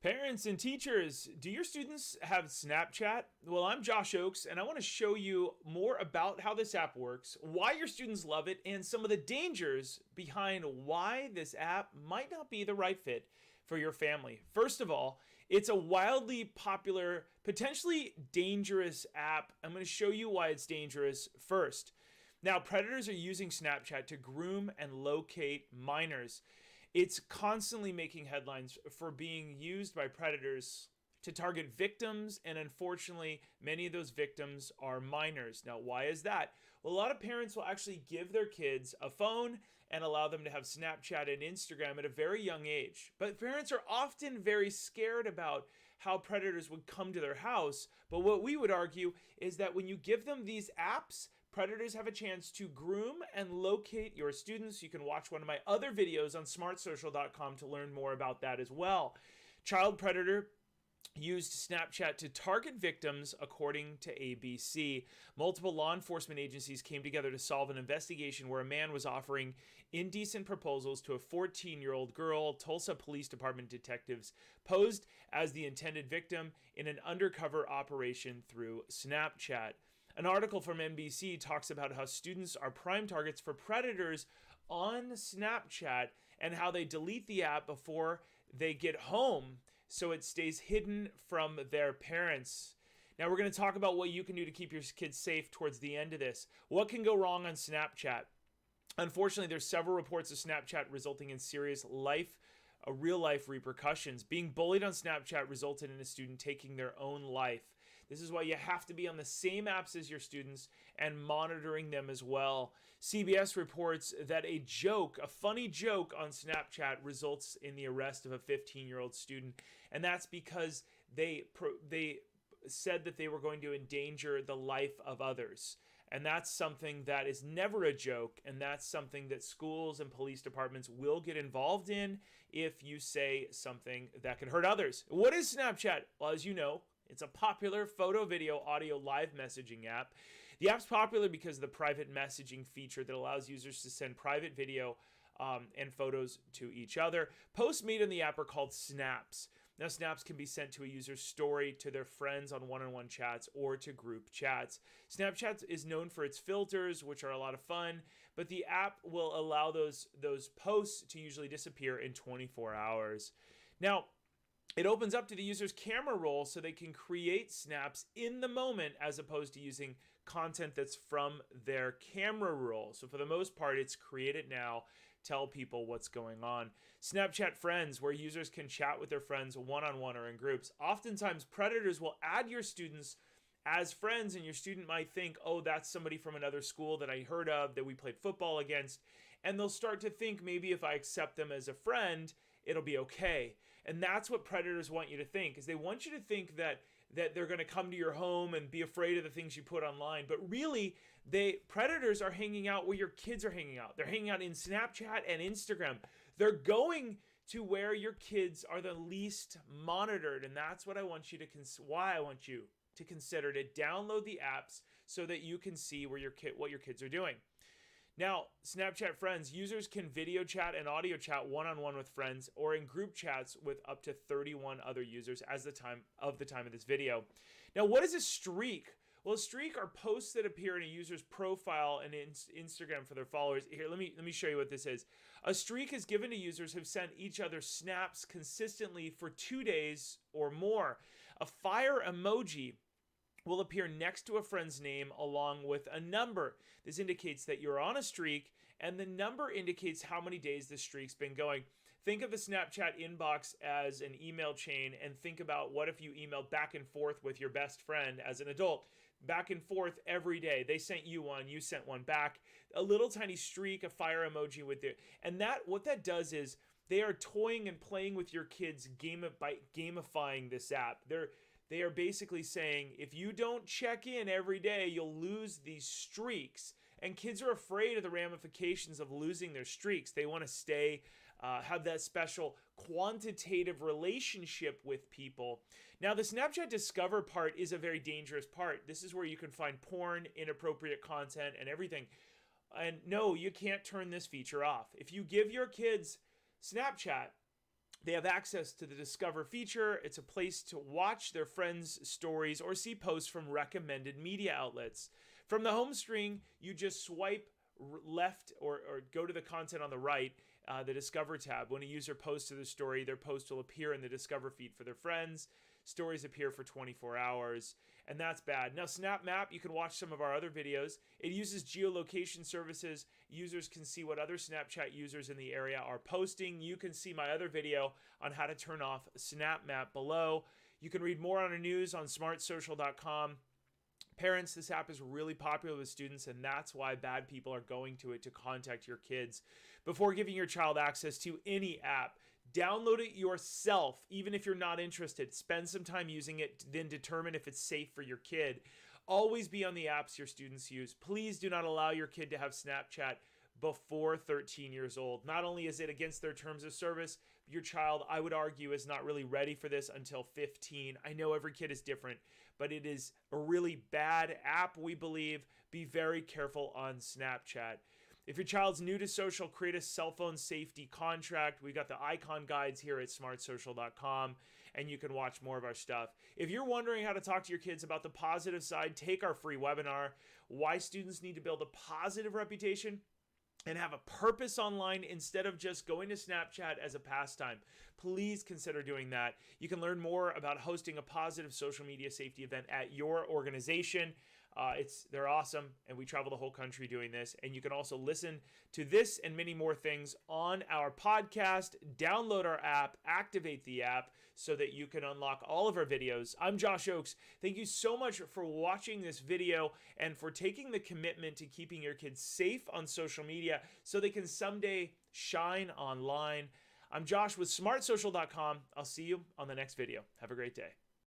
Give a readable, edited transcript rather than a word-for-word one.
Parents and teachers, do your students have Snapchat? Well, I'm Josh Ochs, and I want to show you more about how this app works, why your students love it, and some of the dangers behind why this app might not be the right fit for your family. First of all, it's a wildly popular, potentially dangerous app. I'm going to show you why it's dangerous first. Now, predators are using Snapchat to groom and locate minors. It's constantly making headlines for being used by predators to target victims, and unfortunately, many of those victims are minors. Now, why is that? Well, a lot of parents will actually give their kids a phone and allow them to have Snapchat and Instagram at a very young age. But parents are often very scared about how predators would come to their house. But what we would argue is that when you give them these apps, predators have a chance to groom and locate your students. You can watch one of my other videos on smartsocial.com to learn more about that as well. Child predator used Snapchat to target victims, according to ABC. Multiple law enforcement agencies came together to solve an investigation where a man was offering indecent proposals to a 14-year-old girl. Tulsa Police Department detectives posed as the intended victim in an undercover operation through Snapchat. An article from NBC talks about how students are prime targets for predators on Snapchat and how they delete the app before they get home so it stays hidden from their parents. Now we're going to talk about what you can do to keep your kids safe towards the end of this. What can go wrong on Snapchat? Unfortunately, there's several reports of Snapchat resulting in serious real-life repercussions. Being bullied on Snapchat resulted in a student taking their own life. This is why you have to be on the same apps as your students and monitoring them as well. CBS reports that a funny joke on Snapchat results in the arrest of a 15-year-old student, and that's because they said that they were going to endanger the life of others. And that's something that is never a joke, and that's something that schools and police departments will get involved in if you say something that can hurt others. What is Snapchat? Well, as you know, it's a popular photo, video, audio, live messaging app. The app's popular because of the private messaging feature that allows users to send private video and photos to each other. Posts made in the app are called snaps. Now, snaps can be sent to a user's story, to their friends on one-on-one chats, or to group chats. Snapchat is known for its filters, which are a lot of fun, but the app will allow those posts to usually disappear in 24 hours. Now, it opens up to the user's camera roll so they can create snaps in the moment as opposed to using content that's from their camera roll. So for the most part, it's create it now, tell people what's going on. Snapchat Friends, where users can chat with their friends one-on-one or in groups. Oftentimes, predators will add your students as friends, and your student might think, oh, that's somebody from another school that I heard of, that we played football against. And they'll start to think maybe if I accept them as a friend, it'll be okay. And that's what predators want you to think, is they want you to think that they're going to come to your home and be afraid of the things you put online. But really, predators are hanging out where your kids are hanging out. They're hanging out in Snapchat and Instagram. They're going to where your kids are the least monitored. And that's what I want you to why I want you to consider to download the apps so that you can see what your kids are doing. Now, Snapchat Friends, users can video chat and audio chat one-on-one with friends or in group chats with up to 31 other users as the time of this video. Now, what is a streak? Well, a streak are posts that appear in a user's profile and Instagram for their followers. Here, let me show you what this is. A streak is given to users who've sent each other snaps consistently for 2 days or more. A fire emoji will appear next to a friend's name along with a number. This indicates that you're on a streak, and the number indicates how many days the streak's been going. Think of the Snapchat inbox as an email chain, and think about what if you emailed back and forth with your best friend as an adult. Back and forth every day. They sent you one, you sent one back. A little tiny streak, a fire emoji with it. And what that does is they are toying and playing with your kids by gamifying this app. They are basically saying, if you don't check in every day, you'll lose these streaks. And kids are afraid of the ramifications of losing their streaks. They want to have that special quantitative relationship with people. Now, the Snapchat Discover part is a very dangerous part. This is where you can find porn, inappropriate content, and everything. And no, you can't turn this feature off. If you give your kids Snapchat, They have access to the Discover feature. It's a place to watch their friends' stories or see posts from recommended media outlets. From the home screen, you just swipe left or go to the content on the right, the Discover tab. When a user posts to their story, their post will appear in the Discover feed for their friends. Stories appear for 24 hours, and that's bad. Now, Snap Map, you can watch some of our other videos. It uses geolocation services. Users can see what other Snapchat users in the area are posting. You can see my other video on how to turn off Snap Map below. You can read more on our news on smartsocial.com. Parents, this app is really popular with students, and that's why bad people are going to it to contact your kids. Before giving your child access to any app, download it yourself, even if you're not interested. Spend some time using it, then determine if it's safe for your kid. Always be on the apps your students use. Please do not allow your kid to have Snapchat before 13 years old. Not only is it against their terms of service, your child, I would argue, is not really ready for this until 15. I know every kid is different, but it is a really bad app, we believe. Be very careful on Snapchat. If your child's new to social, create a cell phone safety contract. We got the icon guides here at smartsocial.com, and you can watch more of our stuff. If you're wondering how to talk to your kids about the positive side, take our free webinar, Why Students Need to Build a Positive Reputation and Have a Purpose Online instead of just going to Snapchat as a pastime. Please consider doing that. You can learn more about hosting a positive social media safety event at your organization. They're awesome, and we travel the whole country doing this. And you can also listen to this and many more things on our podcast. Download our app, activate the app so that you can unlock all of our videos. I'm Josh Ochs. Thank you so much for watching this video and for taking the commitment to keeping your kids safe on social media so they can someday shine online. I'm Josh with smartsocial.com. I'll see you on the next video. Have a great day.